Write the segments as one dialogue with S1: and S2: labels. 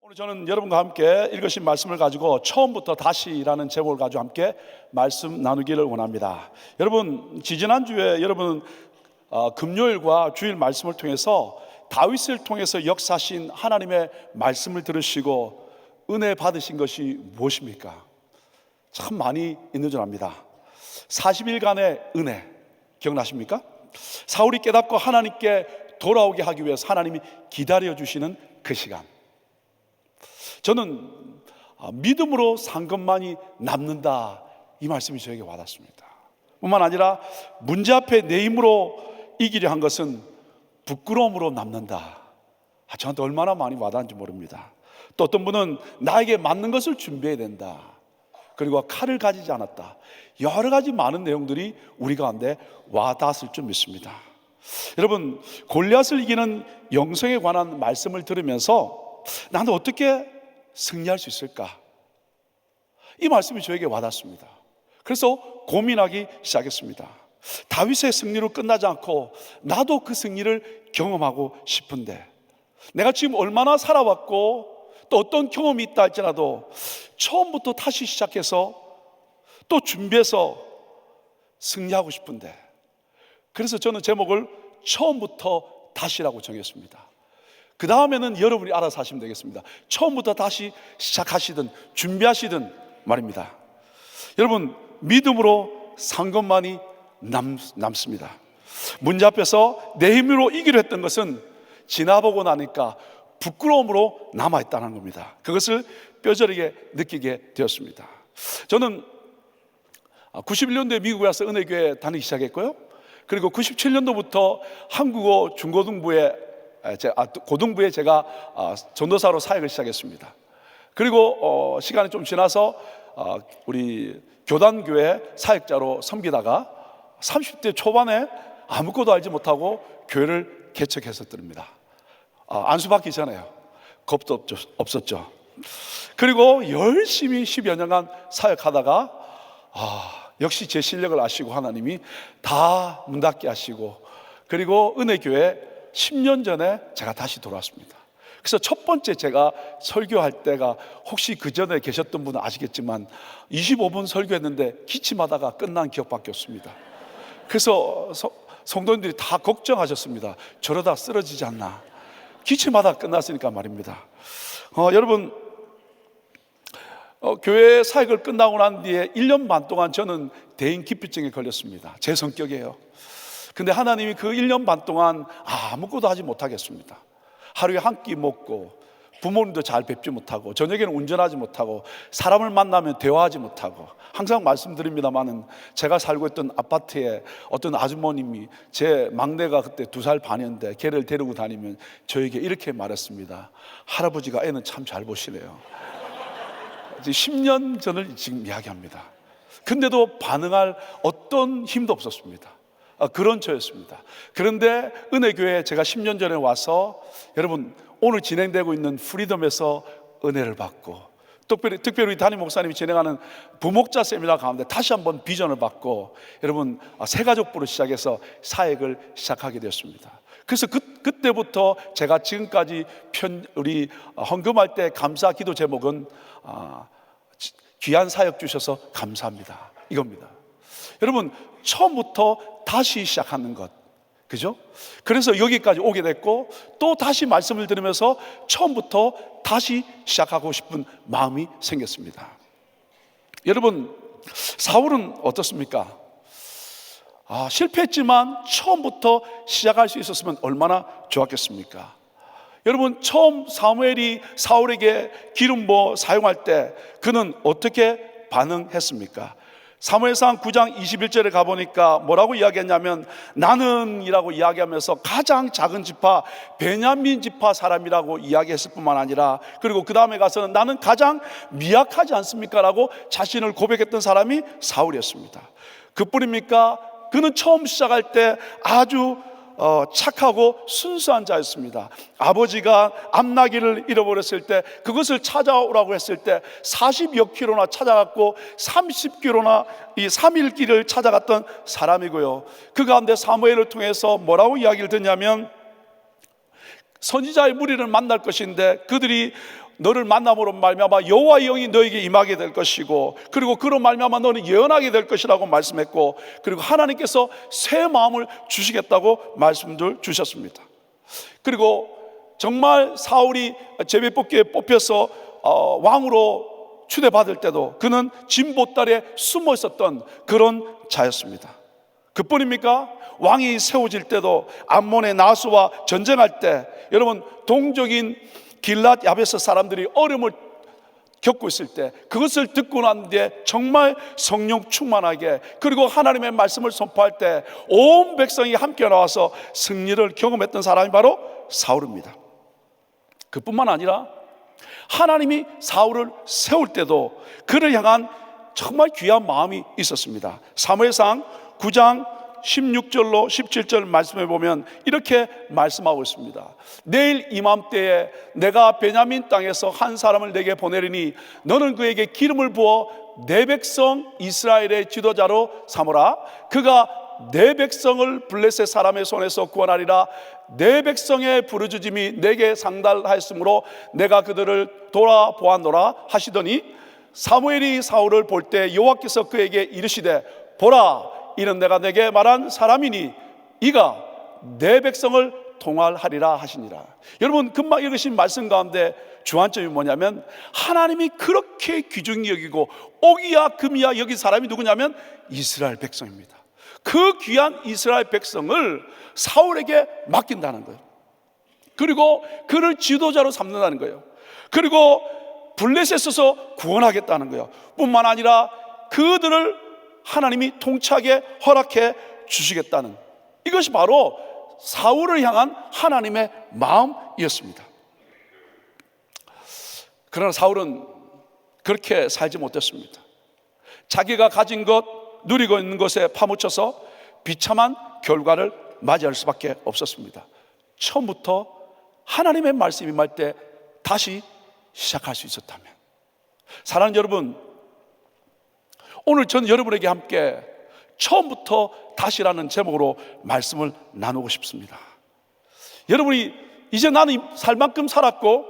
S1: 오늘 저는 여러분과 함께 읽으신 말씀을 가지고 처음부터 다시라는 제목을 가지고 함께 말씀 나누기를 원합니다. 여러분, 지지난주에 여러분 금요일과 주일 말씀을 통해서 다윗을 통해서 역사하신 하나님의 말씀을 들으시고 은혜 받으신 것이 무엇입니까? 참 많이 있는 줄 압니다. 40일간의 은혜 기억나십니까? 사울이 깨닫고 하나님께 돌아오게 하기 위해서 하나님이 기다려주시는 그 시간, 저는 믿음으로 산 것만이 남는다, 이 말씀이 저에게 와닿습니다. 뿐만 아니라 문제 앞에 내 힘으로 이기려 한 것은 부끄러움으로 남는다. 저한테 얼마나 많이 와닿는지 모릅니다. 또 어떤 분은 나에게 맞는 것을 준비해야 된다, 그리고 칼을 가지지 않았다. 여러 가지 많은 내용들이 우리 가운데 와닿았을 줄 믿습니다. 여러분, 골리앗을 이기는 영성에 관한 말씀을 들으면서 나는 어떻게 승리할 수 있을까? 이 말씀이 저에게 와닿습니다. 그래서 고민하기 시작했습니다. 다윗의 승리로 끝나지 않고 나도 그 승리를 경험하고 싶은데, 내가 지금 얼마나 살아왔고 또 어떤 경험이 있다 할지라도 처음부터 다시 시작해서 또 준비해서 승리하고 싶은데, 그래서 저는 제목을 처음부터 다시라고 정했습니다. 그 다음에는 여러분이 알아서 하시면 되겠습니다. 처음부터 다시 시작하시든 준비하시든 말입니다. 여러분, 믿음으로 산 것만이 남습니다. 문제 앞에서 내 힘으로 이기려 했던 것은 지나보고 나니까 부끄러움으로 남아있다는 겁니다. 그것을 뼈저리게 느끼게 되었습니다. 저는 91년도에 미국에 와서 은혜교회 다니기 시작했고요, 그리고 97년도부터 한국어 고등부에 제가 전도사로 사역을 시작했습니다. 그리고 시간이 좀 지나서 우리 교단교회 사역자로 섬기다가 30대 초반에 아무것도 알지 못하고 교회를 개척했었답니다. 안수받기 전에요. 겁도 없었죠. 그리고 열심히 10여 년간 사역하다가 역시 제 실력을 아시고 하나님이 다 문 닫게 하시고, 그리고 은혜교회 10년 전에 제가 다시 돌아왔습니다. 그래서 첫 번째 제가 설교할 때가, 혹시 그 전에 계셨던 분은 아시겠지만 25분 설교했는데 기침하다가 끝난 기억밖에 없습니다. 그래서 성도님들이 다 걱정하셨습니다. 저러다 쓰러지지 않나. 기침하다가 끝났으니까 말입니다. 여러분, 교회 사역을 끝나고 난 뒤에 1년 반 동안 저는 대인기피증에 걸렸습니다. 제 성격이에요. 근데 하나님이 그 1년 반 동안 아무것도 하지 못하겠습니다. 하루에 한 끼 먹고, 부모님도 잘 뵙지 못하고, 저녁에는 운전하지 못하고, 사람을 만나면 대화하지 못하고, 항상 말씀드립니다마는 제가 살고 있던 아파트에 어떤 아주머님이, 제 막내가 그때 2살 반이었는데 걔를 데리고 다니면 저에게 이렇게 말했습니다. 할아버지가 애는 참 잘 보시네요. 10년 전을 지금 이야기합니다. 근데도 반응할 어떤 힘도 없었습니다. 그런 저였습니다. 그런데 은혜교회에 제가 10년 전에 와서, 여러분, 오늘 진행되고 있는 프리덤에서 은혜를 받고, 특별히 담임 목사님이 진행하는 부목자 세미나 가운데 다시 한번 비전을 받고, 여러분, 새가족부로 시작해서 사역을 시작하게 되었습니다. 그래서 그때부터 제가 지금까지 우리 헌금할 때 감사 기도 제목은 귀한 사역 주셔서 감사합니다, 이겁니다. 여러분, 처음부터 다시 시작하는 것, 그죠? 그래서 여기까지 오게 됐고, 또 다시 말씀을 들으면서 처음부터 다시 시작하고 싶은 마음이 생겼습니다. 여러분, 사울은 어떻습니까? 실패했지만 처음부터 시작할 수 있었으면 얼마나 좋았겠습니까? 여러분, 처음 사무엘이 사울에게 기름 부어 사용할 때 그는 어떻게 반응했습니까? 사무엘상 9장 21절에 가보니까 뭐라고 이야기했냐면, 나는 이라고 이야기하면서 가장 작은 지파 베냐민 지파 사람이라고 이야기했을 뿐만 아니라, 그리고 그 다음에 가서는 나는 가장 미약하지 않습니까? 라고 자신을 고백했던 사람이 사울이었습니다. 그뿐입니까? 그는 처음 시작할 때 아주 착하고 순수한 자였습니다. 아버지가 암나기를 잃어버렸을 때 그것을 찾아오라고 했을 때 40여 킬로나 찾아갔고 30킬로나 이 3일 길을 찾아갔던 사람이고요. 그 가운데 사무엘을 통해서 뭐라고 이야기를 듣냐면, 선지자의 무리를 만날 것인데 그들이 너를 만남으로 말미암아 여호와의 영이 너에게 임하게 될 것이고, 그리고 그로 말미암아 너는 예언하게 될 것이라고 말씀했고, 그리고 하나님께서 새 마음을 주시겠다고 말씀들 주셨습니다. 그리고 정말 사울이 제비뽑기에 뽑혀서 왕으로 추대받을 때도 그는 진보딸에 숨어 있었던 그런 자였습니다. 그뿐입니까? 왕이 세워질 때도 암몬의 나수와 전쟁할 때, 여러분 동족인 길랏 야베스 사람들이 어려움을 겪고 있을 때 그것을 듣고 난 뒤에 정말 성령 충만하게, 그리고 하나님의 말씀을 선포할 때 온 백성이 함께 나와서 승리를 경험했던 사람이 바로 사울입니다. 그뿐만 아니라 하나님이 사울을 세울 때도 그를 향한 정말 귀한 마음이 있었습니다. 사무엘상 9장 16절로 17절 말씀해 보면 이렇게 말씀하고 있습니다. 내일 이맘때에 내가 베냐민 땅에서 한 사람을 내게 보내리니 너는 그에게 기름을 부어 내 백성 이스라엘의 지도자로 삼으라. 그가 내 백성을 블레셋 사람의 손에서 구원하리라. 내 백성의 부르짖음이 내게 상달하였으므로 내가 그들을 돌아보았노라 하시더니, 사무엘이 사울을 볼 때 여호와께서 그에게 이르시되 보라, 이는 내가 내게 말한 사람이니 이가 내 백성을 통할하리라 하시니라. 여러분, 금방 읽으신 말씀 가운데 주안점이 뭐냐면, 하나님이 그렇게 귀중히 여기고 옥이야 금이야 여긴 사람이 누구냐면 이스라엘 백성입니다. 그 귀한 이스라엘 백성을 사울에게 맡긴다는 거예요. 그리고 그를 지도자로 삼는다는 거예요. 그리고 블레셋에서 구원하겠다는 거예요. 뿐만 아니라 그들을 하나님이 통치하게 허락해 주시겠다는, 이것이 바로 사울을 향한 하나님의 마음이었습니다. 그러나 사울은 그렇게 살지 못했습니다. 자기가 가진 것, 누리고 있는 것에 파묻혀서 비참한 결과를 맞이할 수밖에 없었습니다. 처음부터 하나님의 말씀이 임할 때 다시 시작할 수 있었다면. 사랑하는 여러분, 오늘 저는 여러분에게 함께 처음부터 다시라는 제목으로 말씀을 나누고 싶습니다. 여러분이 이제 나는 살 만큼 살았고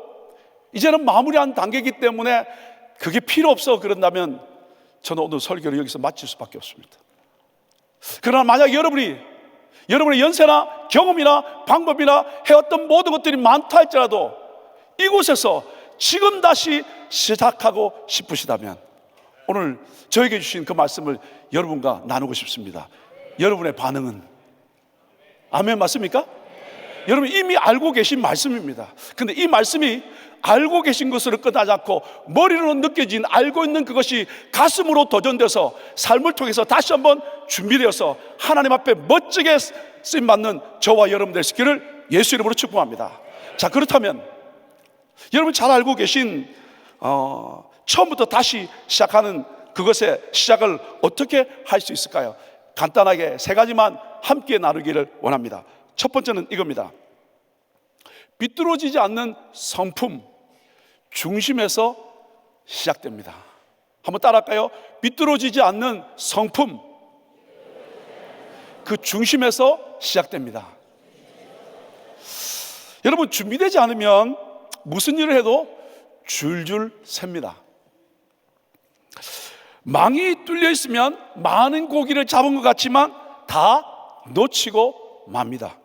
S1: 이제는 마무리한 단계이기 때문에 그게 필요 없어 그런다면 저는 오늘 설교를 여기서 마칠 수밖에 없습니다. 그러나 만약 여러분의 연세나 경험이나 방법이나 해왔던 모든 것들이 많다 할지라도 이곳에서 지금 다시 시작하고 싶으시다면 오늘 저에게 주신 그 말씀을 여러분과 나누고 싶습니다. 여러분의 반응은? 아멘 맞습니까? 여러분 이미 알고 계신 말씀입니다. 근데 이 말씀이 알고 계신 것으로 끝나지 않고 머리로 느껴진 알고 있는 그것이 가슴으로 도전돼서 삶을 통해서 다시 한번 준비되어서 하나님 앞에 멋지게 쓰임받는 저와 여러분 될 수 있기를 예수 이름으로 축복합니다. 자, 그렇다면 여러분 잘 알고 계신 처음부터 다시 시작하는 그것의 시작을 어떻게 할 수 있을까요? 간단하게 세 가지만 함께 나누기를 원합니다. 첫 번째는 이겁니다. 비뚤어지지 않는 성품, 중심에서 시작됩니다. 한번 따라할까요? 비뚤어지지 않는 성품, 그 중심에서 시작됩니다. 여러분 준비되지 않으면 무슨 일을 해도 줄줄 셉니다. 망이 뚫려 있으면 많은 고기를 잡은 것 같지만 다 놓치고 맙니다.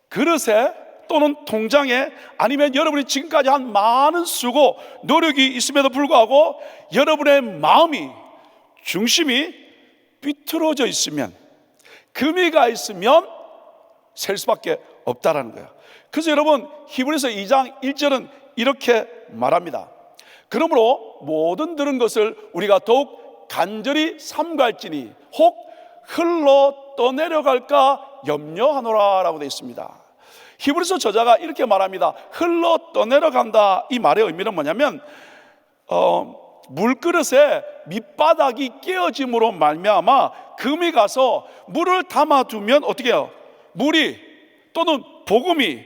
S1: 그릇에 또는 통장에 아니면 여러분이 지금까지 한 많은 수고 노력이 있음에도 불구하고 여러분의 마음이 중심이 비틀어져 있으면, 금이 가 있으면 셀 수밖에 없다라는 거예요. 그래서 여러분 히브리서 2장 1절은 이렇게 말합니다. 그러므로 모든 들은 것을 우리가 더욱 간절히 삼갈지니 혹 흘러 떠내려갈까 염려하노라 라고 되어 있습니다. 히브리서 저자가 이렇게 말합니다. 흘러 떠내려간다, 이 말의 의미는 뭐냐면 물그릇에 밑바닥이 깨어짐으로 말미암아 금이 가서 물을 담아두면 어떻게 해요? 물이 또는 복음이,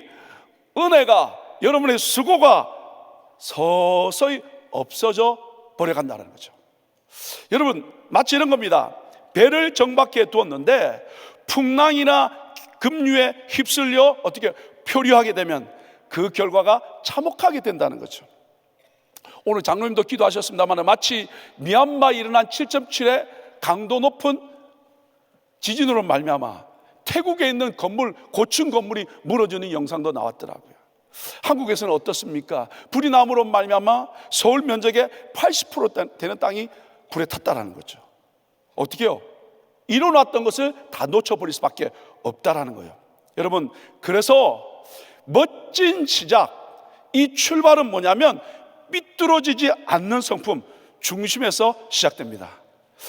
S1: 은혜가, 여러분의 수고가 서서히 없어져 버려간다는 거죠. 여러분 마치 이런 겁니다. 배를 정박해 두었는데 풍랑이나 급류에 휩쓸려 어떻게 표류하게 되면 그 결과가 참혹하게 된다는 거죠. 오늘 장로님도 기도하셨습니다만 마치 미얀마에 일어난 7.7의 강도 높은 지진으로 말미암아 태국에 있는 건물, 고층 건물이 무너지는 영상도 나왔더라고요. 한국에서는 어떻습니까? 불이 남으로 말미암아 서울 면적의 80% 되는 땅이 불에 탔다라는 거죠. 어떻게 해요? 이뤄놨던 것을 다 놓쳐버릴 수밖에 없다라는 거예요. 여러분, 그래서 멋진 시작, 이 출발은 뭐냐면 삐뚤어지지 않는 성품, 중심에서 시작됩니다.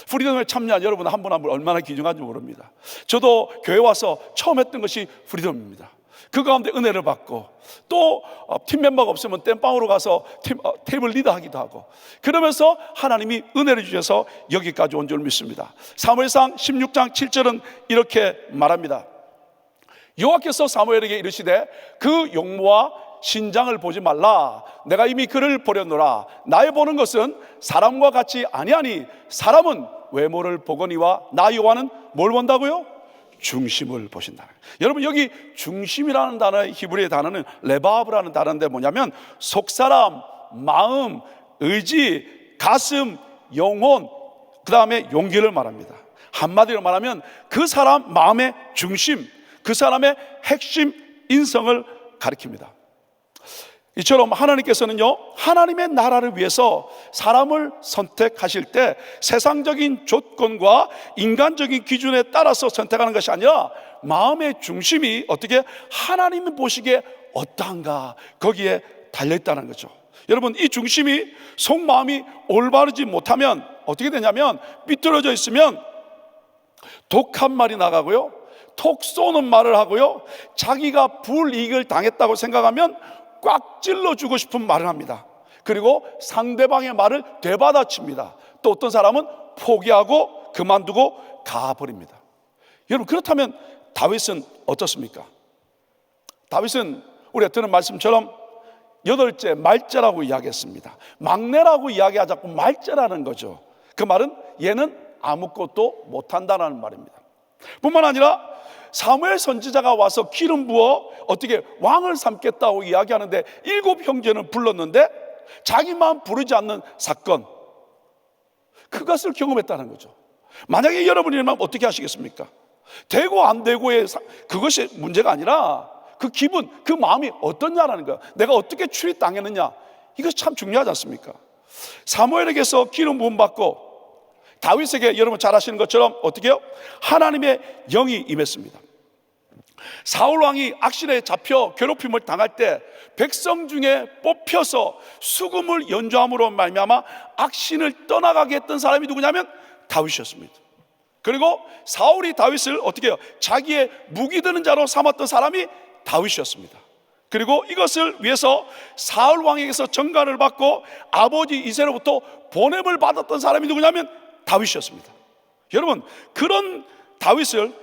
S1: 프리덤에 참여한 여러분 한 분 한 분 얼마나 귀중한지 모릅니다. 저도 교회 와서 처음 했던 것이 프리덤입니다. 그 가운데 은혜를 받고 또 팀 멤버가 없으면 땜빵으로 가서 테이블 리더하기도 하고 그러면서 하나님이 은혜를 주셔서 여기까지 온 줄 믿습니다. 사무엘상 16장 7절은 이렇게 말합니다. 여호와께서 사무엘에게 이르시되 그 용모와 신장을 보지 말라. 내가 이미 그를 보렸노라. 나의 보는 것은 사람과 같이 아니하니 사람은 외모를 보거니와 나 여호와는 뭘 본다고요? 중심을 보신다. 여러분, 여기 중심이라는 단어의 히브리의 단어는 레바브라는 단어인데 뭐냐면 속사람, 마음, 의지, 가슴, 영혼, 그 다음에 용기를 말합니다. 한마디로 말하면 그 사람 마음의 중심, 그 사람의 핵심 인성을 가리킵니다. 이처럼 하나님께서는요, 하나님의 나라를 위해서 사람을 선택하실 때 세상적인 조건과 인간적인 기준에 따라서 선택하는 것이 아니라 마음의 중심이 어떻게 하나님이 보시기에 어떠한가, 거기에 달려있다는 거죠. 여러분, 이 중심이 속마음이 올바르지 못하면 어떻게 되냐면 삐뚤어져 있으면 독한 말이 나가고요, 톡 쏘는 말을 하고요, 자기가 불이익을 당했다고 생각하면 꽉 찔러주고 싶은 말을 합니다. 그리고 상대방의 말을 되받아칩니다. 또 어떤 사람은 포기하고 그만두고 가버립니다. 여러분, 그렇다면 다윗은 어떻습니까? 다윗은 우리가 들은 말씀처럼 8째 말째라고 이야기했습니다. 막내라고 이야기하지 않고 말째라는 거죠. 그 말은 얘는 아무것도 못한다는 말입니다. 뿐만 아니라 사무엘 선지자가 와서 기름 부어 어떻게 왕을 삼겠다고 이야기하는데 7 형제는 불렀는데 자기만 부르지 않는 사건, 그것을 경험했다는 거죠. 만약에 여러분이라면 어떻게 하시겠습니까? 되고 안 되고의 그것이 문제가 아니라 그 기분, 그 마음이 어떠냐라는 거야. 내가 어떻게 출입당했느냐, 이것이 참 중요하지 않습니까? 사무엘에게서 기름 부음 받고 다윗에게 여러분 잘 아시는 것처럼 어떻게 해요? 하나님의 영이 임했습니다. 사울 왕이 악신에 잡혀 괴롭힘을 당할 때 백성 중에 뽑혀서 수금을 연주함으로 말미암아 악신을 떠나가게 했던 사람이 누구냐면 다윗이었습니다. 그리고 사울이 다윗을 어떻게 해요? 자기의 무기 드는 자로 삼았던 사람이 다윗이었습니다. 그리고 이것을 위해서 사울 왕에게서 전가를 받고 아버지 이새로부터 보냄을 받았던 사람이 누구냐면 다윗이었습니다. 여러분, 그런 다윗을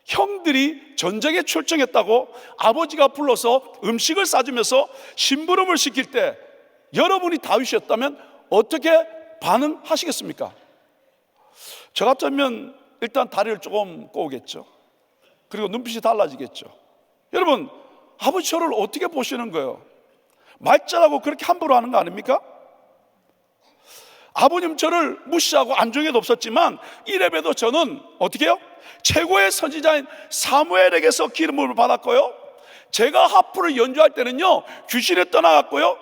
S1: 형들이 전쟁에 출정했다고 아버지가 불러서 음식을 싸주면서 심부름을 시킬 때 여러분이 다윗이었다면 어떻게 반응하시겠습니까? 저 같으면 일단 다리를 조금 꼬우겠죠. 그리고 눈빛이 달라지겠죠. 여러분, 아버지 저를 어떻게 보시는 거예요? 말자라고 그렇게 함부로 하는 거 아닙니까? 아버님 저를 무시하고 안중에도 없었지만 이래봬도 저는 어떻게 해요? 최고의 선지자인 사무엘에게서 기름을 받았고요, 제가 하프를 연주할 때는요 귀신에 떠나갔고요,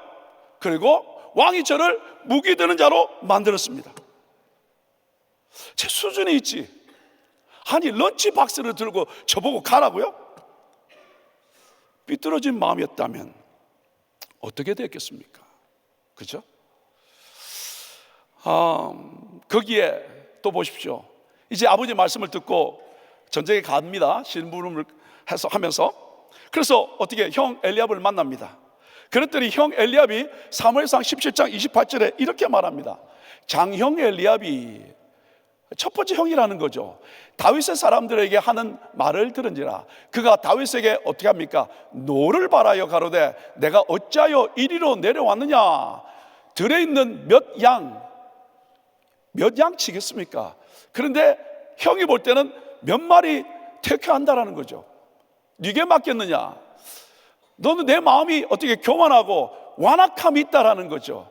S1: 그리고 왕이 저를 무기 드는 자로 만들었습니다. 제 수준이 있지. 아니 런치 박스를 들고 저보고 가라고요? 삐뚤어진 마음이었다면 어떻게 됐겠습니까? 그죠? 거기에 또 보십시오. 이제 아버지 말씀을 듣고 전쟁에 갑니다. 심부름을 하면서. 그래서 어떻게 형 엘리압을 만납니다. 그랬더니 형 엘리압이 사무엘상 17장 28절에 이렇게 말합니다. 장형 엘리압이 첫 번째 형이라는 거죠. 다윗의 사람들에게 하는 말을 들은지라 그가 다윗에게 어떻게 합니까? 노를 바라여 가로되 내가 어찌하여 이리로 내려왔느냐? 들에 있는 몇 양 치겠습니까? 그런데 형이 볼 때는 몇 마리 택해한다라는 거죠. 네게 맡겼느냐? 너는 내 마음이 어떻게 교만하고 완악함이 있다라는 거죠.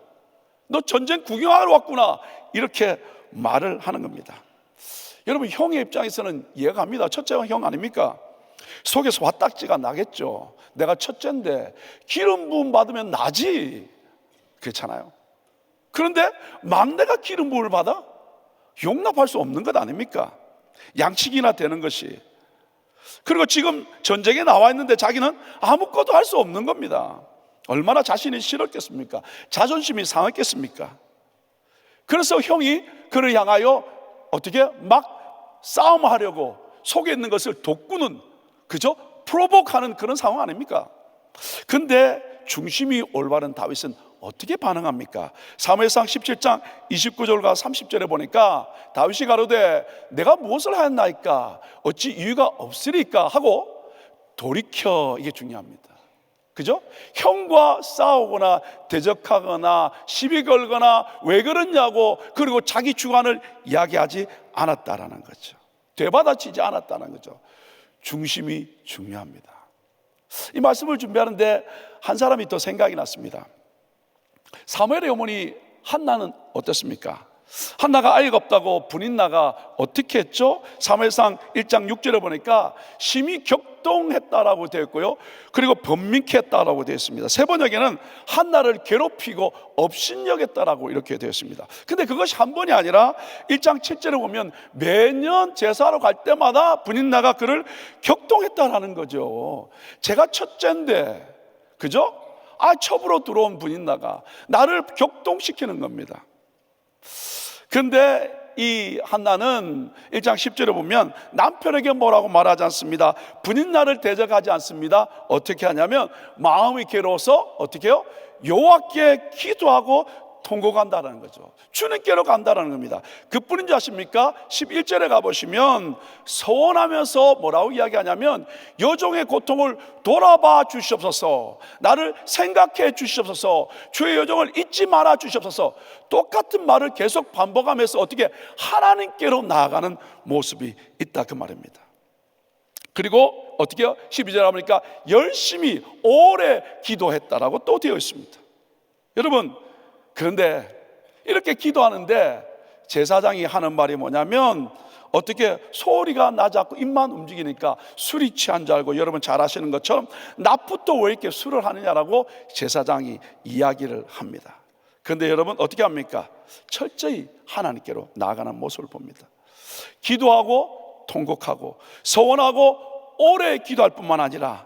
S1: 너 전쟁 구경하러 왔구나, 이렇게 말을 하는 겁니다. 여러분, 형의 입장에서는 이해가 갑니다. 첫째가 형 아닙니까? 속에서 화딱지가 나겠죠. 내가 첫째인데 기름 부음 받으면 나지, 그렇잖아요. 그런데 막내가 기름 부음을 받아? 용납할 수 없는 것 아닙니까? 양측이나 되는 것이. 그리고 지금 전쟁에 나와 있는데 자기는 아무것도 할 수 없는 겁니다. 얼마나 자신이 싫었겠습니까? 자존심이 상했겠습니까? 그래서 형이 그를 향하여 어떻게 막 싸움하려고 속에 있는 것을 돋구는, 그죠? 프로보크하는 그런 상황 아닙니까? 근데 중심이 올바른 다윗은 어떻게 반응합니까? 사무엘상 17장 29절과 30절에 보니까 다윗이 가로되 내가 무엇을 하였나이까? 어찌 이유가 없으리까? 하고 돌이켜, 이게 중요합니다. 그죠? 형과 싸우거나 대적하거나 시비 걸거나 왜 그러냐고, 그리고 자기 주관을 이야기하지 않았다라는 거죠. 되받아치지 않았다는 거죠. 중심이 중요합니다. 이 말씀을 준비하는데 한 사람이 또 생각이 났습니다. 사무엘의 어머니 한나는 어땠습니까? 한나가 아이가 없다고 분인나가 어떻게 했죠? 사무엘상 1장 6절에 보니까 심히 격동했다라고 되어 있고요, 그리고 번민케 했다라고 되어 있습니다. 세 번역에는 한나를 괴롭히고 업신여겼다라고 이렇게 되어 있습니다. 근데 그것이 한 번이 아니라 1장 7절에 보면 매년 제사하러 갈 때마다 분인나가 그를 격동했다라는 거죠. 제가 첫째인데, 그죠? 첩으로 들어온 분인나가 나를 격동시키는 겁니다. 근데 이 한나는 1장 10절에 보면 남편에게 뭐라고 말하지 않습니다. 분인나를 대적하지 않습니다. 어떻게 하냐면 마음이 괴로워서 어떻게 해요? 여호와께 기도하고 통곡한다는 거죠. 주님께로 간다는 겁니다. 그뿐인 줄 아십니까? 11절에 가보시면 서원하면서 뭐라고 이야기하냐면 여종의 고통을 돌아봐 주시옵소서, 나를 생각해 주시옵소서, 주의 여종을 잊지 말아 주시옵소서. 똑같은 말을 계속 반복하면서 어떻게 하나님께로 나아가는 모습이 있다, 그 말입니다. 그리고 어떻게 해요? 12절에 보니까 열심히 오래 기도했다라고 또 되어 있습니다. 여러분, 그런데 이렇게 기도하는데 제사장이 하는 말이 뭐냐면 어떻게 소리가 나지 않고 입만 움직이니까 술이 취한 줄 알고, 여러분 잘 아시는 것처럼 낮부터 왜 이렇게 술을 하느냐라고 제사장이 이야기를 합니다. 그런데 여러분 어떻게 합니까? 철저히 하나님께로 나아가는 모습을 봅니다. 기도하고 통곡하고 서원하고 오래 기도할 뿐만 아니라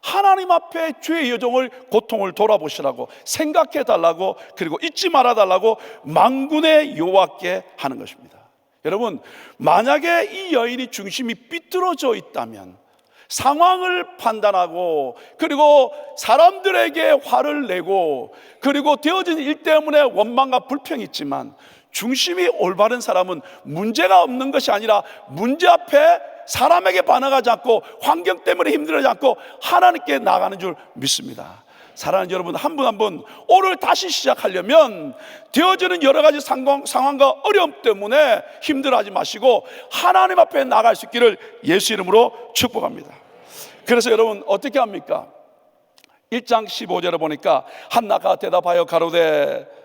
S1: 하나님 앞에 주의 여종을 고통을 돌아보시라고, 생각해 달라고, 그리고 잊지 말아 달라고 만군의 여호와께 하는 것입니다. 여러분, 만약에 이 여인이 중심이 삐뚤어져 있다면 상황을 판단하고, 그리고 사람들에게 화를 내고, 그리고 되어진 일 때문에 원망과 불평이 있지만 중심이 올바른 사람은 문제가 없는 것이 아니라 문제 앞에 사람에게 반응하지 않고 환경 때문에 힘들어하지 않고 하나님께 나아가는 줄 믿습니다. 사랑하는 여러분, 한 분 한 분 오늘 다시 시작하려면 되어지는 여러 가지 상황과 어려움 때문에 힘들어하지 마시고 하나님 앞에 나아갈 수 있기를 예수 이름으로 축복합니다. 그래서 여러분 어떻게 합니까? 1장 15절에 보니까 한나가 대답하여 가로되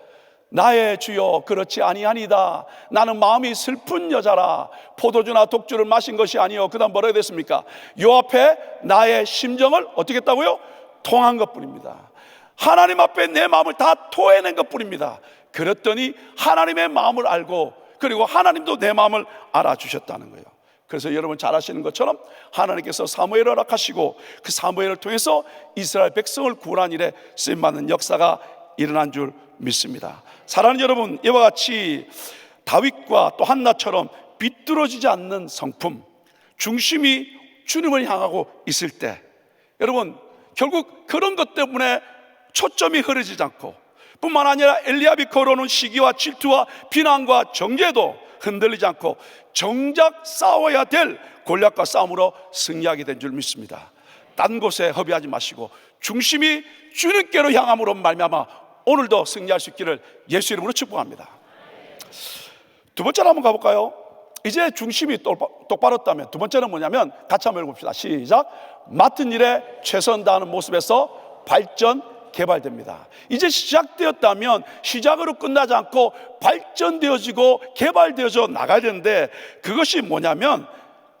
S1: 나의 주여 그렇지 아니하니다. 나는 마음이 슬픈 여자라. 포도주나 독주를 마신 것이 아니요. 그 다음 뭐라고 됐습니까? 요 앞에 나의 심정을 어떻게 했다고요? 통한 것뿐입니다. 하나님 앞에 내 마음을 다 토해낸 것뿐입니다. 그랬더니 하나님의 마음을 알고, 그리고 하나님도 내 마음을 알아주셨다는 거예요. 그래서 여러분 잘 아시는 것처럼 하나님께서 사무엘을 허락하시고 그 사무엘을 통해서 이스라엘 백성을 구원한 일에 쓰임받는 역사가 일어난 줄 믿습니다. 사랑하는 여러분, 이와 같이 다윗과 또 한나처럼 비뚤어지지 않는 성품, 중심이 주님을 향하고 있을 때 여러분 결국 그런 것 때문에 초점이 흐려지지 않고, 뿐만 아니라 엘리압이 걸어오는 시기와 질투와 비난과 정죄도 흔들리지 않고 정작 싸워야 될 골리앗과 싸움으로 승리하게 된 줄 믿습니다. 딴 곳에 허비하지 마시고 중심이 주님께로 향함으로 말미암아 오늘도 승리할 수 있기를 예수 이름으로 축복합니다. 두 번째로 한번 가볼까요? 이제 중심이 똑바로 었다면 두 번째는 뭐냐면 같이 한번 읽어봅시다. 시작. 맡은 일에 최선 다하는 모습에서 발전, 개발됩니다. 이제 시작되었다면 시작으로 끝나지 않고 발전되어지고 개발되어져 나가야 되는데, 그것이 뭐냐면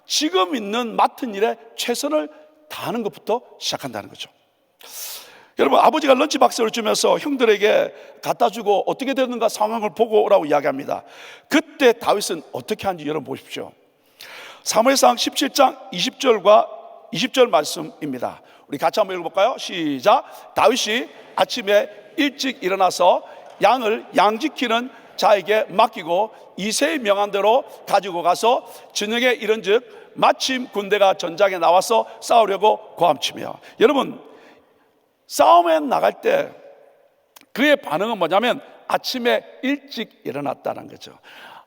S1: 지금 있는 맡은 일에 최선을 다하는 것부터 시작한다는 거죠. 여러분, 아버지가 런치박스를 주면서 형들에게 갖다 주고 어떻게 되는가 상황을 보고 오라고 이야기합니다. 그때 다윗은 어떻게 하는지 여러분 보십시오. 사무엘상 17장 20절과 20절 말씀입니다. 우리 같이 한번 읽어볼까요? 시작. 다윗이 아침에 일찍 일어나서 양을 양지키는 자에게 맡기고 이새의 명한 대로 가지고 가서 저녁에 이른즉 마침 군대가 전장에 나와서 싸우려고 고함치며. 여러분, 싸움에 나갈 때 그의 반응은 뭐냐면 아침에 일찍 일어났다는 거죠.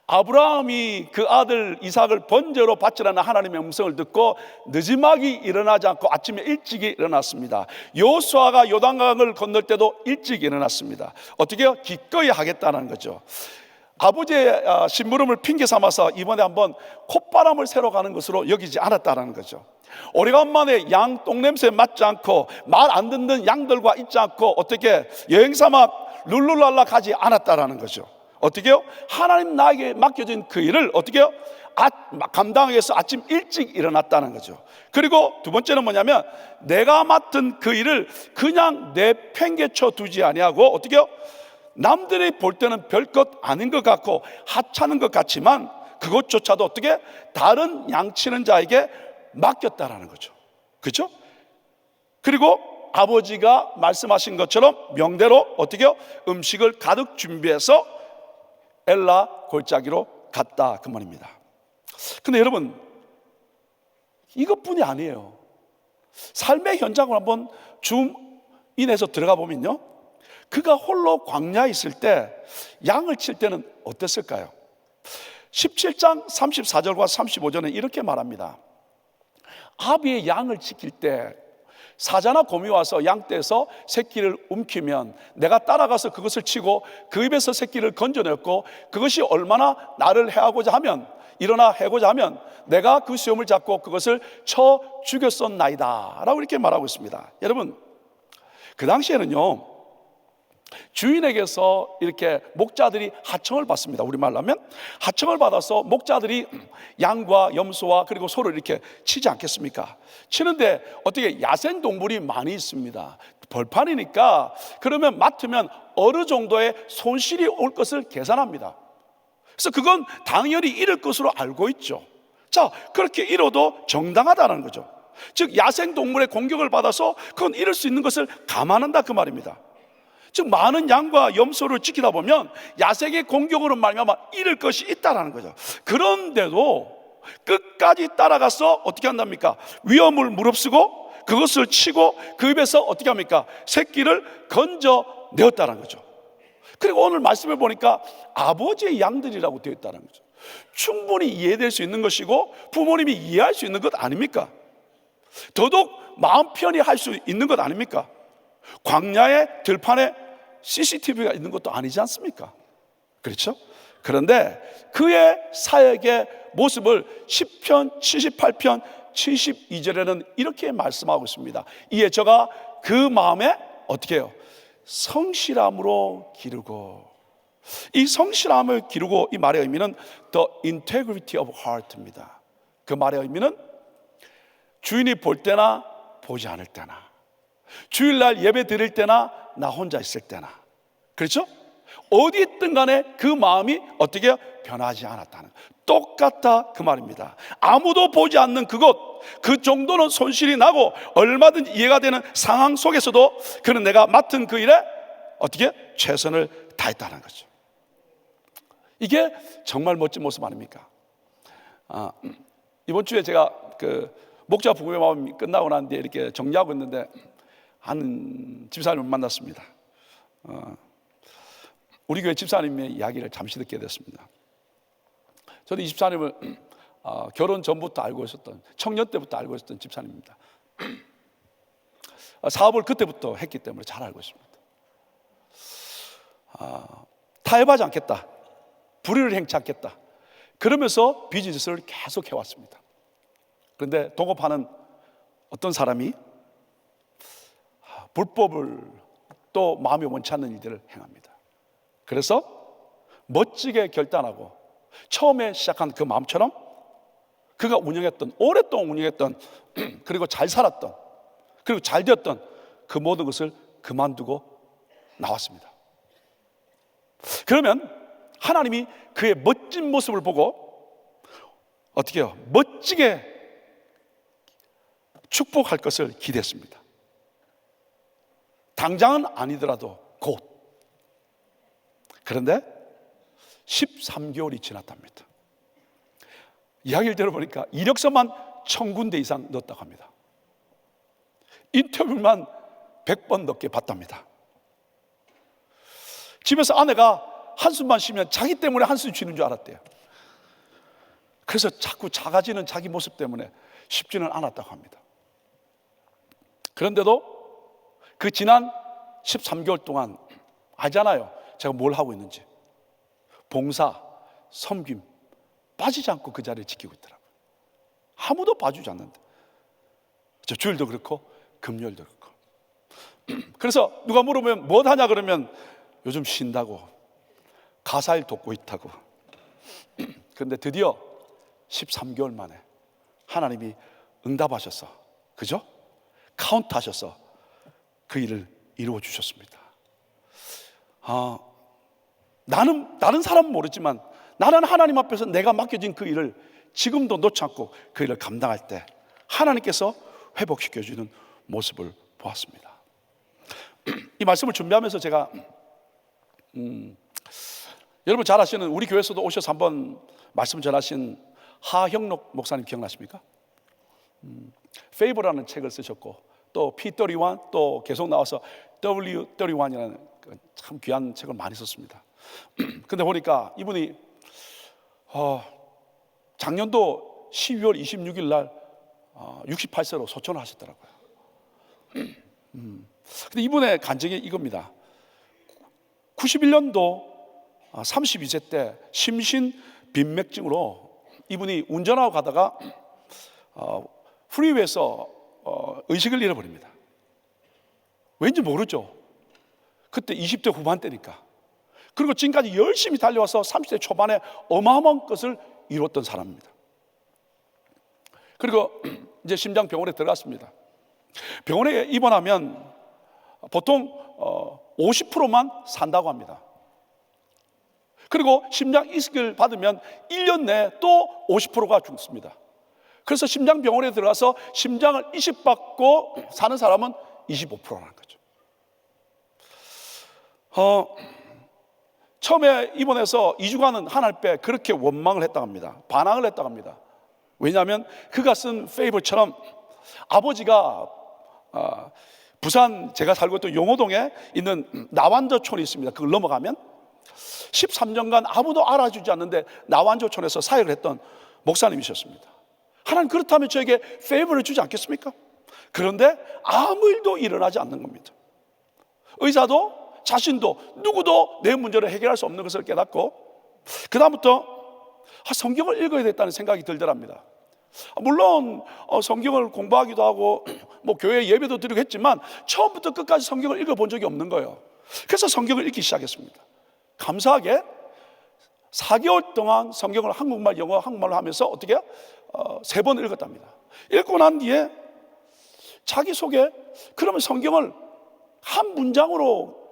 S1: 아브라함이 그 아들 이삭을 번제로 바치라는 하나님의 음성을 듣고 늦지막이 일어나지 않고 아침에 일찍 일어났습니다. 여호수아가 요단강을 건널 때도 일찍 일어났습니다. 어떻게요? 기꺼이 하겠다는 거죠. 아버지의 심부름을 핑계 삼아서 이번에 한번 콧바람을 새러 가는 것으로 여기지 않았다는 거죠. 오래간만에 양 똥냄새 맡지 않고 말 안 듣는 양들과 있지 않고 어떻게 여행 삼아 룰루랄라 가지 않았다라는 거죠. 어떻게요? 하나님 나에게 맡겨진 그 일을 어떻게요? 감당하기 위해서 아침 일찍 일어났다는 거죠. 그리고 두 번째는 뭐냐면 내가 맡은 그 일을 그냥 내팽개쳐 두지 아니하고 어떻게요? 남들이 볼 때는 별것 아닌 것 같고 하찮은 것 같지만 그것조차도 어떻게 다른 양치는 자에게 맡겼다라는 거죠. 그렇죠? 그리고 아버지가 말씀하신 것처럼 명대로 어떻게요? 음식을 가득 준비해서 엘라 골짜기로 갔다 그 말입니다. 근데 여러분, 이것뿐이 아니에요. 삶의 현장을 한번 줌인해서 들어가 보면요, 그가 홀로 광야에 있을 때 양을 칠 때는 어땠을까요? 17장 34절과 35절은 이렇게 말합니다. 아비의 양을 지킬 때 사자나 곰이 와서 양떼에서 새끼를 움키면 내가 따라가서 그것을 치고 그 입에서 새끼를 건져냈고 그것이 얼마나 나를 해하고자 하면 일어나 해고자 하면 내가 그 수염을 잡고 그것을 쳐 죽였었나이다 라고 이렇게 말하고 있습니다. 여러분, 그 당시에는요, 주인에게서 이렇게 목자들이 하청을 받습니다. 우리말로 하면 하청을 받아서 목자들이 양과 염소와 그리고 소를 이렇게 치지 않겠습니까? 치는데 어떻게 야생동물이 많이 있습니다. 벌판이니까 그러면 맡으면 어느 정도의 손실이 올 것을 계산합니다. 그래서 그건 당연히 잃을 것으로 알고 있죠. 자, 그렇게 잃어도 정당하다는 거죠. 즉 야생동물의 공격을 받아서 그건 잃을 수 있는 것을 감안한다 그 말입니다. 즉 많은 양과 염소를 지키다 보면 야생의 공격으로 말미암아 잃을 것이 있다라는 거죠. 그런데도 끝까지 따라가서 어떻게 한답니까? 위험을 무릅쓰고 그것을 치고 그 입에서 어떻게 합니까? 새끼를 건져내었다는 거죠. 그리고 오늘 말씀을 보니까 아버지의 양들이라고 되어 있다는 거죠. 충분히 이해될 수 있는 것이고 부모님이 이해할 수 있는 것 아닙니까? 더더욱 마음 편히 할 수 있는 것 아닙니까? 광야의 들판에 CCTV가 있는 것도 아니지 않습니까? 그렇죠? 그런데 그의 사역의 모습을 시편 78편 72절에는 이렇게 말씀하고 있습니다. 이에 저가 그 마음에 어떻게 해요? 성실함으로 기르고. 이 성실함을 기르고 이 말의 의미는 The integrity of heart입니다. 그 말의 의미는 주인이 볼 때나 보지 않을 때나, 주일날 예배 드릴 때나 나 혼자 있을 때나, 그렇죠? 어디 있든 간에 그 마음이 어떻게 변하지 않았다는, 똑같다 그 말입니다. 아무도 보지 않는 그곳, 그 정도는 손실이 나고 얼마든지 이해가 되는 상황 속에서도 그는 내가 맡은 그 일에 어떻게 최선을 다했다는 거죠. 이게 정말 멋진 모습 아닙니까? 이번 주에 제가 그 목자 부부의 마음이 끝나고 난 뒤에 이렇게 정리하고 있는데 한 집사님을 만났습니다. 우리 교회 집사님의 이야기를 잠시 듣게 됐습니다. 저는 이 집사님을 결혼 전부터 알고 있었던, 청년 때부터 알고 있었던 집사님입니다. 사업을 그때부터 했기 때문에 잘 알고 있습니다. 타협하지 않겠다, 불의를 행치 않겠다, 그러면서 비즈니스를 계속 해왔습니다. 그런데 동업하는 어떤 사람이 불법을 또 마음이 원치 않는 일들을 행합니다. 그래서 멋지게 결단하고 처음에 시작한 그 마음처럼 그가 운영했던, 오랫동안 운영했던, 그리고 잘 살았던, 그리고 잘 되었던 그 모든 것을 그만두고 나왔습니다. 그러면 하나님이 그의 멋진 모습을 보고 어떻게 해요? 멋지게 축복할 것을 기대했습니다. 당장은 아니더라도 곧. 그런데 13개월이 지났답니다. 이야기를 들어보니까 이력서만 1000군데 이상 넣었다고 합니다. 인터뷰만 100번 넘게 봤답니다. 집에서 아내가 한숨만 쉬면 자기 때문에 한숨 쉬는 줄 알았대요. 그래서 자꾸 작아지는 자기 모습 때문에 쉽지는 않았다고 합니다. 그런데도 그 지난 13개월 동안 알잖아요, 제가 뭘 하고 있는지. 봉사, 섬김 빠지지 않고 그 자리를 지키고 있더라고요. 아무도 봐주지 않는데. 저 주일도 그렇고 금요일도 그렇고. 그래서 누가 물으면 뭐 하냐 그러면 요즘 쉰다고, 가사일 돕고 있다고. 그런데 드디어 13개월 만에 하나님이 응답하셔서, 그죠? 카운트하셔서 그 일을 이루어 주셨습니다. 나는 다른 사람은 모르지만 나는 하나님 앞에서 내가 맡겨진 그 일을 지금도 놓지 않고 그 일을 감당할 때 하나님께서 회복시켜주는 모습을 보았습니다. 이 말씀을 준비하면서 제가 여러분 잘 아시는, 우리 교회에서도 오셔서 한번 말씀 전하신 하형록 목사님 기억나십니까? 페이버라는 책을 쓰셨고 또 P31, 또 계속 나와서 W31이라는 참 귀한 책을 많이 썼습니다. 근데 보니까 이분이 작년도 12월 26일 날 68세로 소천을 하셨더라고요. 근데 이분의 간증이 이겁니다. 91년도 32세 때 심신 빈맥증으로 이분이 운전하고 가다가 프리웨이에서 의식을 잃어버립니다. 왠지 모르죠. 그때 20대 후반대니까. 그리고 지금까지 열심히 달려와서 30대 초반에 어마어마한 것을 이뤘던 사람입니다. 그리고 이제 심장병원에 들어갔습니다. 병원에 입원하면 보통 50%만 산다고 합니다. 그리고 심장 이식을 받으면 1년 내에 또 50%가 죽습니다. 그래서 심장병원에 들어가서 심장을 이식받고 사는 사람은 25%라는 거죠. 처음에 입원해서 2주간은 하나님께 그렇게 원망을 했다고 합니다. 반항을 했다고 합니다. 왜냐하면 그가 쓴 페이블처럼 아버지가 부산 제가 살고 있던 용호동에 있는 나완저촌이 있습니다. 그걸 넘어가면 13년간 아무도 알아주지 않는데 나완저촌에서 사역을 했던 목사님이셨습니다. 하나님 그렇다면 저에게 페이블을 주지 않겠습니까? 그런데 아무 일도 일어나지 않는 겁니다. 의사도 자신도 누구도 내 문제를 해결할 수 없는 것을 깨닫고 그 다음부터 성경을 읽어야 됐다는 생각이 들더랍니다. 물론 성경을 공부하기도 하고 뭐 교회 예배도 드리고 했지만 처음부터 끝까지 성경을 읽어본 적이 없는 거예요. 그래서 성경을 읽기 시작했습니다. 감사하게 4개월 동안 성경을 한국말, 영어, 한국말로 하면서 어떻게 해요? 3번 읽었답니다. 읽고 난 뒤에 자기 속에 그러면 성경을 한 문장으로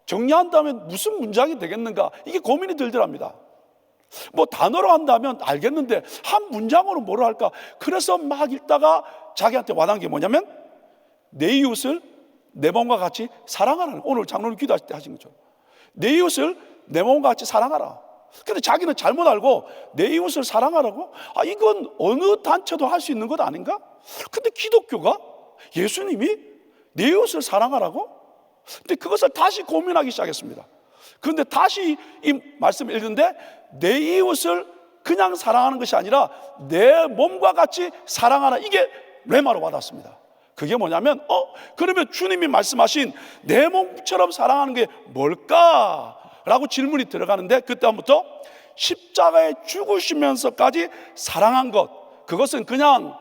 S1: 정리한다면 무슨 문장이 되겠는가, 이게 고민이 들더랍니다. 뭐 단어로 한다면 알겠는데 한 문장으로 뭐로 할까? 그래서 막 읽다가 자기한테 와닿은 게 뭐냐면 내 이웃을 내 몸과 같이 사랑하라는, 오늘 장로님 기도하실 때 하신 것처럼 내 이웃을 내 몸과 같이 사랑하라. 근데 자기는 잘못 알고 내 이웃을 사랑하라고? 이건 어느 단체도 할 수 있는 것 아닌가? 근데 기독교가 예수님이 내 이웃을 사랑하라고? 근데 그것을 다시 고민하기 시작했습니다. 그런데 다시 이 말씀을 읽는데 내 이웃을 그냥 사랑하는 것이 아니라 내 몸과 같이 사랑하라, 이게 레마로 와닿습니다. 그게 뭐냐면 그러면 주님이 말씀하신 내 몸처럼 사랑하는 게 뭘까? 라고 질문이 들어가는데 그때부터 십자가에 죽으시면서까지 사랑한 것, 그것은 그냥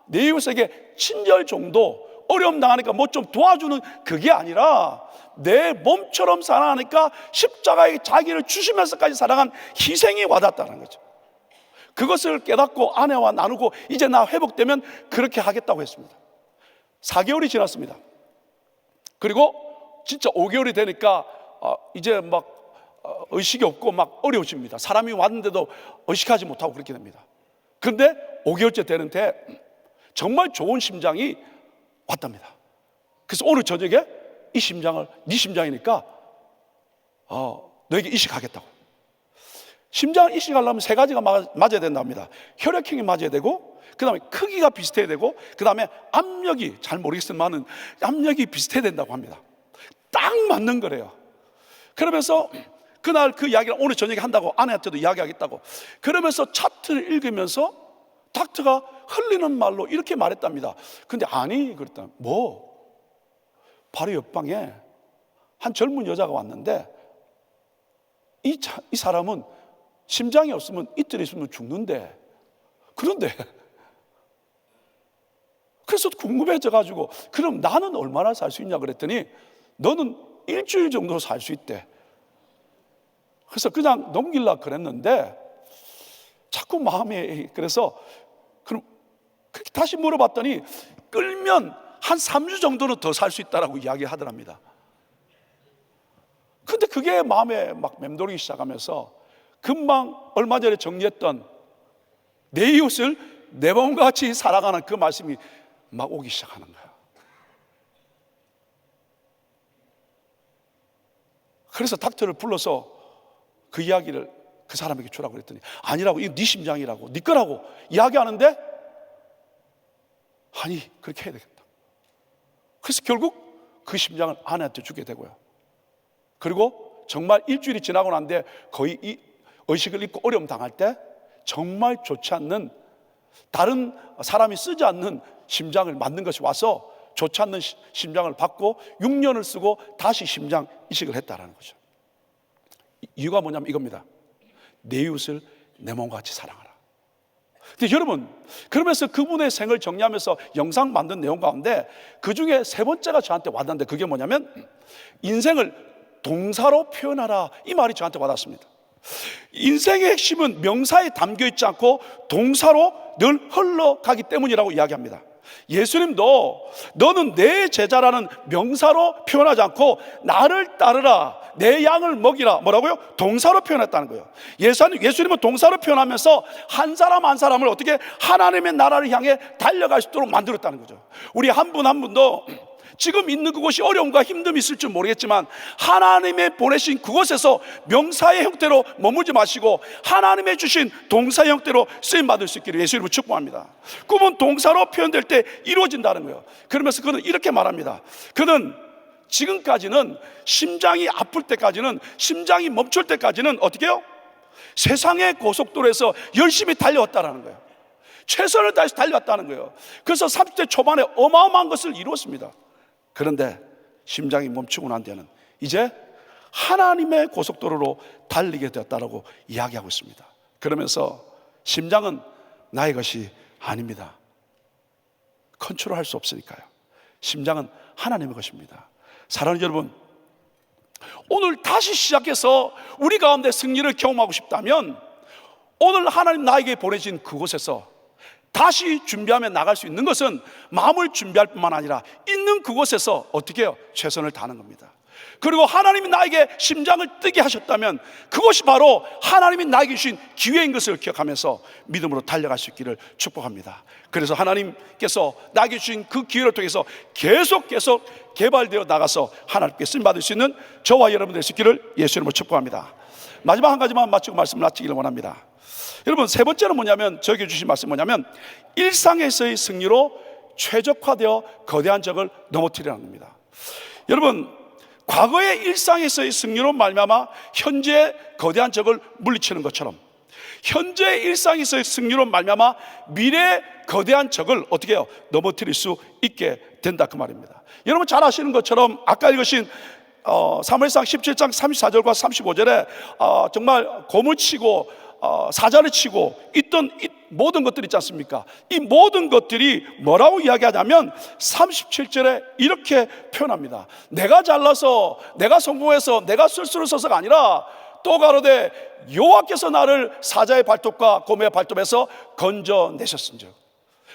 S1: 내 이웃에게 친절 정도, 어려움 당하니까 뭐 좀 도와주는 그게 아니라 내 몸처럼 사랑하니까 십자가에 자기를 주시면서까지 사랑한 희생이 와닿았다는 거죠. 그것을 깨닫고 아내와 나누고 이제 나 회복되면 그렇게 하겠다고 했습니다. 4개월이 지났습니다. 그리고 진짜 5개월이 되니까 이제 막 의식이 없고 막 어려워집니다. 사람이 왔는데도 의식하지 못하고 그렇게 됩니다. 그런데 5개월째 되는데 정말 좋은 심장이 왔답니다. 그래서 오늘 저녁에 이 심장을, 네 심장이니까 너에게 이식하겠다고. 심장을 이식하려면 3가지가 맞아야 된답니다. 혈액형이 맞아야 되고, 그 다음에 크기가 비슷해야 되고, 그 다음에 압력이, 잘 모르겠지만은 압력이 비슷해야 된다고 합니다. 딱 맞는 거래요. 그러면서 그날 그 이야기를 오늘 저녁에 한다고, 아내한테도 이야기하겠다고. 그러면서 차트를 읽으면서 닥터가 흘리는 말로 이렇게 말했답니다. 근데 아니, 그랬다. 뭐? 바로 옆방에 한 젊은 여자가 왔는데 이 사람은 심장이 없으면 이틀 있으면 죽는데, 그런데 그래서 궁금해져가지고 그럼 나는 얼마나 살 수 있냐 그랬더니 너는 일주일 정도 살 수 있대. 그래서 그냥 넘기려고 그랬는데 자꾸 마음이, 그래서 그럼 그렇게 다시 물어봤더니 끌면 한 3주 정도는 더 살 수 있다라고 이야기하더랍니다. 근데 그게 마음에 막 맴돌기 시작하면서 금방 얼마 전에 정리했던 내 이웃을 내 몸과 같이 살아가는 그 말씀이 막 오기 시작하는 거야. 그래서 닥터를 불러서 그 이야기를 그 사람에게 주라고 그랬더니 아니라고, 이거 네 심장이라고, 네 거라고 이야기하는데 아니, 그렇게 해야 되겠다. 그래서 결국 그 심장을 아내한테 주게 되고요. 그리고 정말 일주일이 지나고 난데 거의 이 의식을 잃고 어려움 당할 때 정말 좋지 않는, 다른 사람이 쓰지 않는 심장을 맞는 것이 와서 좋지 않는 심장을 받고 6년을 쓰고 다시 심장 이식을 했다라는 거죠. 이유가 뭐냐면 이겁니다. 내 이웃을 내 몸과 같이 사랑하라. 근데 여러분, 그러면서 그분의 생을 정리하면서 영상 만든 내용 가운데 그 중에 3번째가 저한테 와닿는데 그게 뭐냐면 인생을 동사로 표현하라, 이 말이 저한테 와닿습니다. 인생의 핵심은 명사에 담겨 있지 않고 동사로 늘 흘러가기 때문이라고 이야기합니다. 예수님도 너는 내 제자라는 명사로 표현하지 않고 나를 따르라, 내 양을 먹이라, 뭐라고요? 동사로 표현했다는 거예요. 예수님은 동사로 표현하면서 한 사람 한 사람을 어떻게 하나님의 나라를 향해 달려갈 수 있도록 만들었다는 거죠. 우리 한 분 한 분도 지금 있는 그곳이 어려움과 힘듦이 있을 줄 모르겠지만 하나님의 보내신 그곳에서 명사의 형태로 머물지 마시고 하나님의 주신 동사의 형태로 쓰임받을 수 있기를 예수 이름으로 축복합니다. 꿈은 동사로 표현될 때 이루어진다는 거예요. 그러면서 그는 이렇게 말합니다. 그는 지금까지는 심장이 아플 때까지는, 심장이 멈출 때까지는 어떻게 해요? 세상의 고속도로에서 열심히 달려왔다는 거예요. 최선을 다해서 달려왔다는 거예요. 그래서 30대 초반에 어마어마한 것을 이루었습니다. 그런데 심장이 멈추고 난 뒤에는 이제 하나님의 고속도로로 달리게 되었다라고 이야기하고 있습니다. 그러면서 심장은 나의 것이 아닙니다. 컨트롤할 수 없으니까요. 심장은 하나님의 것입니다. 사랑하는 여러분, 오늘 다시 시작해서 우리 가운데 승리를 경험하고 싶다면 오늘 하나님 나에게 보내신 그곳에서 다시 준비하며 나갈 수 있는 것은 마음을 준비할 뿐만 아니라 있는 그곳에서 어떻게 해요? 최선을 다하는 겁니다. 그리고 하나님이 나에게 심장을 뜨게 하셨다면 그것이 바로 하나님이 나에게 주신 기회인 것을 기억하면서 믿음으로 달려갈 수 있기를 축복합니다. 그래서 하나님께서 나에게 주신 그 기회를 통해서 계속 개발되어 나가서 하나님께 쓰임받을 수 있는 저와 여러분 될 수 있기를 예수 이름으로 축복합니다. 마지막 한 가지만 마치고 말씀을 마치기를 원합니다. 여러분, 3번째는 뭐냐면, 저에게 주신 말씀이 뭐냐면 일상에서의 승리로 최적화되어 거대한 적을 넘어뜨리라는 겁니다. 여러분, 과거의 일상에서의 승리로 말미암아 현재의 거대한 적을 물리치는 것처럼 현재의 일상에서의 승리로 말미암아 미래의 거대한 적을 어떻게 해요? 넘어뜨릴 수 있게 된다, 그 말입니다. 여러분 잘 아시는 것처럼 아까 읽으신 사무엘상 17장 34절과 35절에 정말 고물 치고 사자를 치고 있던 이 모든 것들이 있지 않습니까? 이 모든 것들이 뭐라고 이야기하냐면 37절에 이렇게 표현합니다. 내가 잘나서 내가 성공해서 내가 쓸수를 써서가 아니라 또 가로되 여호와께서 나를 사자의 발톱과 곰의 발톱에서 건져내셨은즉.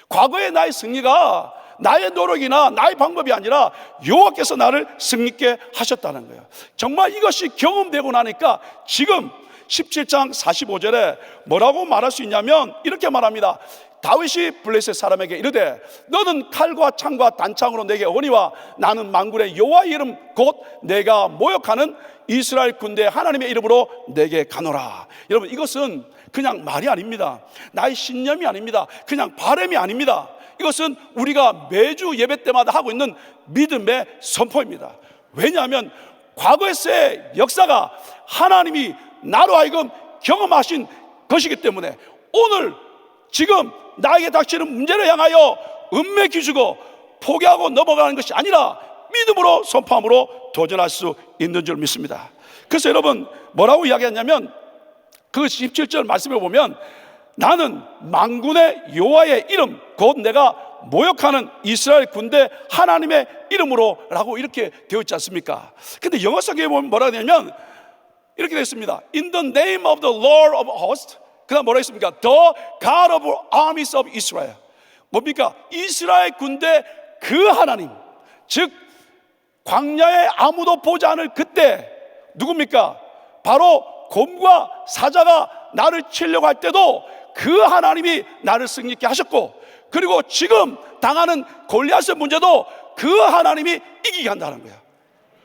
S1: 과거의 나의 승리가 나의 노력이나 나의 방법이 아니라 여호와께서 나를 승리케 하셨다는 거예요. 정말 이것이 경험되고 나니까 지금 17장 45절에 뭐라고 말할 수 있냐면 이렇게 말합니다. 다윗이 블레셋 사람에게 이르되 너는 칼과 창과 단창으로 내게 오니와 나는 만군의 여호와의 이름 곧 내가 모욕하는 이스라엘 군대 하나님의 이름으로 내게 가노라. 여러분, 이것은 그냥 말이 아닙니다. 나의 신념이 아닙니다. 그냥 바람이 아닙니다. 이것은 우리가 매주 예배 때마다 하고 있는 믿음의 선포입니다. 왜냐하면 과거의 역사가 하나님이 나로 하여금 경험하신 것이기 때문에 오늘 지금 나에게 닥치는 문제를 향하여 은매 기주고 포기하고 넘어가는 것이 아니라 믿음으로 선포함으로 도전할 수 있는 줄 믿습니다. 그래서 여러분 뭐라고 이야기했냐면 그 17절 말씀에 보면 나는 만군의 여호와의 이름 곧 내가 모욕하는 이스라엘 군대 하나님의 이름으로 라고 이렇게 되어 있지 않습니까? 근데 영어 성경에 보면 뭐라고 되냐면 이렇게 되어 있습니다. In the name of the Lord of hosts. 그 다음 뭐라고 했습니까? The God of armies of Israel. 뭡니까? 이스라엘 군대 그 하나님, 즉 광야에 아무도 보지 않을 그때 누굽니까? 바로 곰과 사자가 나를 치려고 할 때도 그 하나님이 나를 승리케 하셨고, 그리고 지금 당하는 골리앗의 문제도 그 하나님이 이기게 한다는 거야.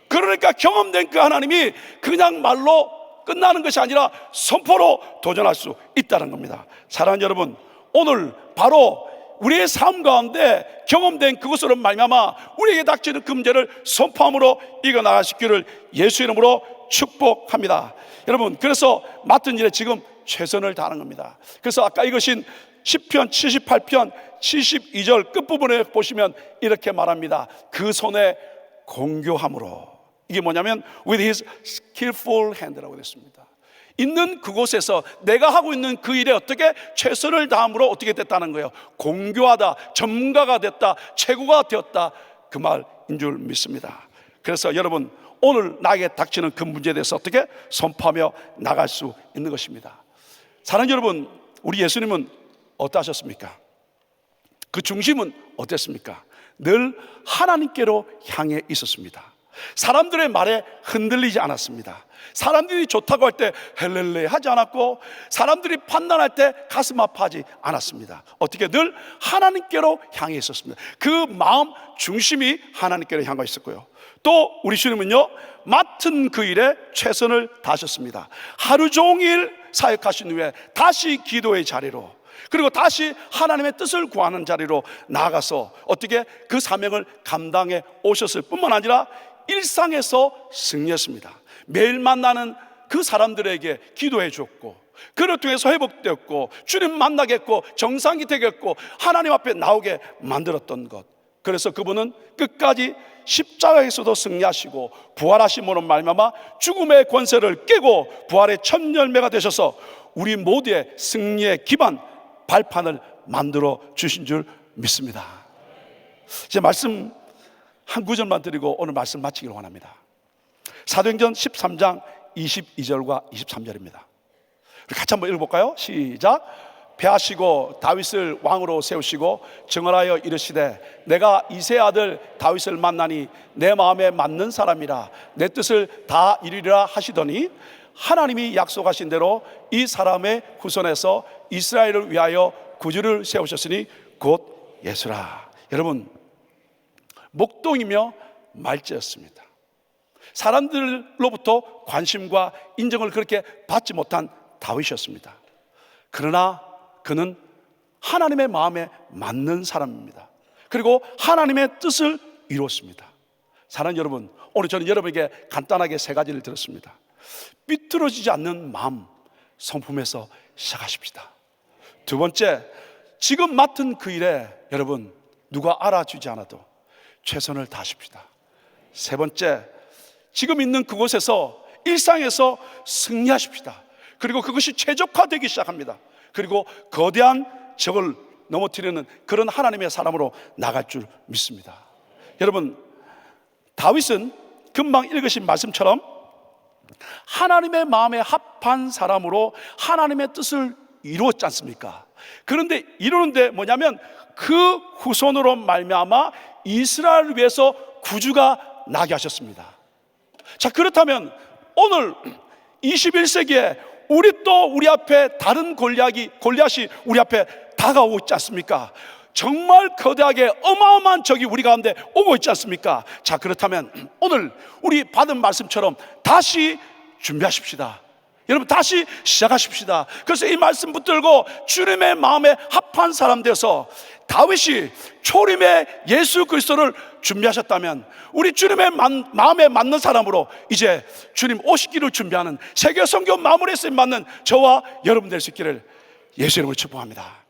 S1: 그러니까 경험된 그 하나님이 그냥 말로 끝나는 것이 아니라 선포로 도전할 수 있다는 겁니다. 사랑하는 여러분, 오늘 바로 우리의 삶 가운데 경험된 그것으로 말미암아 우리에게 닥치는 그 문제를 선포함으로 이겨나가시기를 예수 이름으로 축복합니다. 여러분, 그래서 맡은 일에 지금 최선을 다하는 겁니다. 그래서 아까 읽으신 시편 78편 72절 끝부분에 보시면 이렇게 말합니다. 그 손에 공교함으로. 이게 뭐냐면 with his skillful hand라고 됐습니다. 있는 그곳에서 내가 하고 있는 그 일에 어떻게 최선을 다함으로 어떻게 됐다는 거예요. 공교하다, 전문가가 됐다, 최고가 되었다, 그 말인 줄 믿습니다. 그래서 여러분 오늘 나에게 닥치는 그 문제에 대해서 어떻게 선포하며 나갈 수 있는 것입니다. 사랑하는 여러분, 우리 예수님은 어떠하셨습니까? 그 중심은 어땠습니까? 늘 하나님께로 향해 있었습니다. 사람들의 말에 흔들리지 않았습니다. 사람들이 좋다고 할 때 헬렐레 하지 않았고, 사람들이 판단할 때 가슴 아파하지 않았습니다. 어떻게? 늘 하나님께로 향해 있었습니다. 그 마음 중심이 하나님께로 향해 있었고요. 또 우리 주님은요, 맡은 그 일에 최선을 다하셨습니다. 하루 종일 사역하신 후에 다시 기도의 자리로, 그리고 다시 하나님의 뜻을 구하는 자리로 나아가서 어떻게 그 사명을 감당해 오셨을 뿐만 아니라 일상에서 승리했습니다. 매일 만나는 그 사람들에게 기도해 주었고, 그를 통해서 회복되었고, 주님 만나겠고, 정상이 되겠고, 하나님 앞에 나오게 만들었던 것. 그래서 그분은 끝까지 십자가에서도 승리하시고 부활하심으로 말미암아 죽음의 권세를 깨고 부활의 첫 열매가 되셔서 우리 모두의 승리의 기반, 발판을 만들어 주신 줄 믿습니다. 이제 말씀 한 구절만 드리고 오늘 말씀 마치기를 원합니다. 사도행전 13장 22절과 23절입니다. 우리 같이 한번 읽어볼까요? 시작. 패하시고 다윗을 왕으로 세우시고 증언하여 이르시되 내가 이새의 아들 다윗을 만나니 내 마음에 맞는 사람이라 내 뜻을 다 이루리라 하시더니 하나님이 약속하신 대로 이 사람의 후손에서 이스라엘을 위하여 구주를 세우셨으니 곧 예수라. 여러분, 목동이며 말제였습니다. 사람들로부터 관심과 인정을 그렇게 받지 못한 다윗이었습니다. 그러나 그는 하나님의 마음에 맞는 사람입니다. 그리고 하나님의 뜻을 이루었습니다. 사랑하는 여러분, 오늘 저는 여러분에게 간단하게 세 가지를 들었습니다. 삐뚤어지지 않는 마음 성품에서 시작하십시다. 두 번째, 지금 맡은 그 일에 여러분 누가 알아주지 않아도 최선을 다하십시다. 세 번째, 지금 있는 그곳에서 일상에서 승리하십시다. 그리고 그것이 최적화되기 시작합니다. 그리고 거대한 적을 넘어뜨리는 그런 하나님의 사람으로 나갈 줄 믿습니다. 여러분, 다윗은 금방 읽으신 말씀처럼 하나님의 마음에 합한 사람으로 하나님의 뜻을 이루었지 않습니까? 그런데 이루는데 뭐냐면 그 후손으로 말미암아 이스라엘을 위해서 구주가 나게 하셨습니다. 자, 그렇다면 오늘 21세기에 우리 앞에 다른 골리앗이 우리 앞에 다가오고 있지 않습니까? 정말 거대하게 어마어마한 적이 우리 가운데 오고 있지 않습니까? 자, 그렇다면 오늘 우리 받은 말씀처럼 다시 준비하십시다. 여러분, 다시 시작하십시다. 그래서 이 말씀 붙들고 주님의 마음에 합한 사람 되어서 다윗이 초림의 예수 그리스도를 준비하셨다면 우리 주님의 마음에 맞는 사람으로 이제 주님 오시기를 준비하는 세계 선교 마무리에 쓰임 받는 저와 여러분 될 수 있기를 예수 이름으로 축복합니다.